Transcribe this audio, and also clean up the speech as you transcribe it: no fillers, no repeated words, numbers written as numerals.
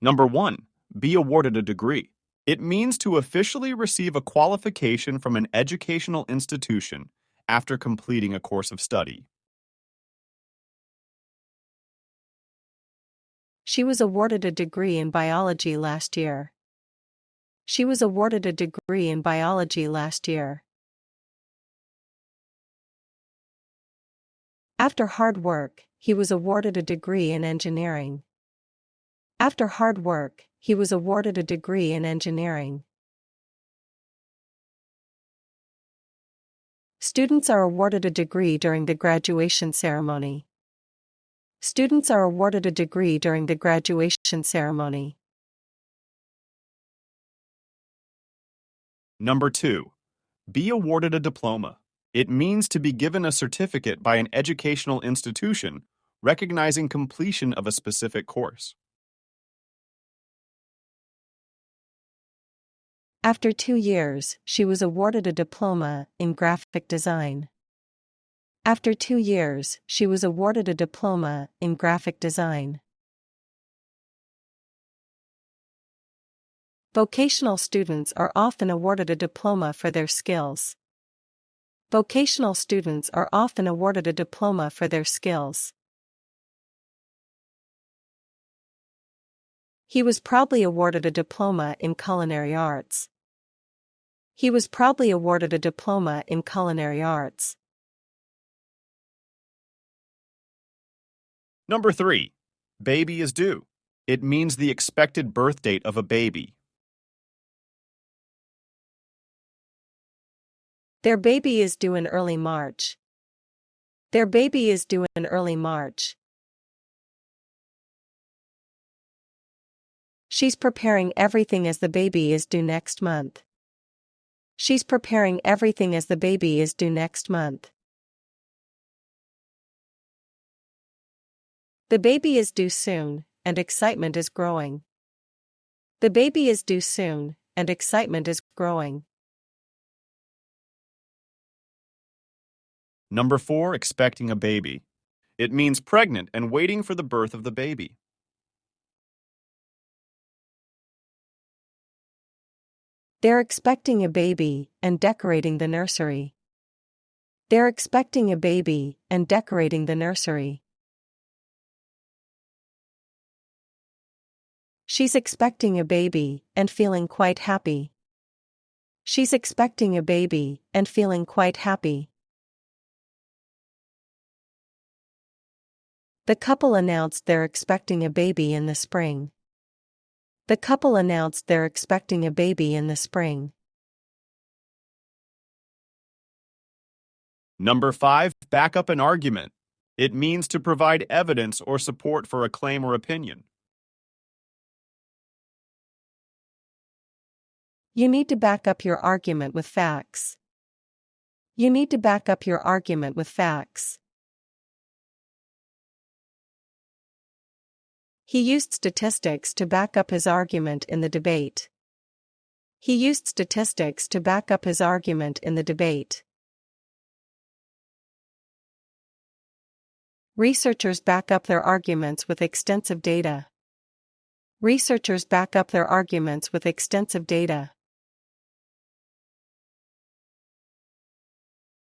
Number 1. Be awarded a degree. It means to officially receive a qualification from an educational institution after completing a course of study. She was awarded a degree in biology last year. She was awarded a degree in biology last year. After hard work, he was awarded a degree in engineering. After hard work, he was awarded a degree in engineering. Students are awarded a degree during the graduation ceremony. Students are awarded a degree during the graduation ceremony. Number 2. Be awarded a diploma. It means to be given a certificate by an educational institution recognizing completion of a specific course. After 2 years, she was awarded a diploma in graphic design. After 2 years, she was awarded a diploma in graphic design. Vocational students are often awarded a diploma for their skills. Vocational students are often awarded a diploma for their skills. He was proudly awarded a diploma in culinary arts. He was proudly awarded a diploma in culinary arts. Number 3. Baby is due. It means the expected birth date of a baby. Their baby is due in early March. Their baby is due in early March. She's preparing everything as the baby is due next month. She's preparing everything as the baby is due next month. The baby is due soon, and excitement is growing. The baby is due soon, and excitement is growing. Number 4. Expecting a baby. It means pregnant and waiting for the birth of the baby. They're expecting a baby and decorating the nursery. They're expecting a baby and decorating the nursery. She's expecting a baby and feeling quite happy. She's expecting a baby and feeling quite happy. The couple announced they're expecting a baby in the spring. The couple announced they're expecting a baby in the spring. Number 5. Back up an argument. It means to provide evidence or support for a claim or opinion. You need to back up your argument with facts. You need to back up your argument with facts. He used statistics to back up his argument in the debate. He used statistics to back up his argument in the debate. Researchers back up their arguments with extensive data. Researchers back up their arguments with extensive data.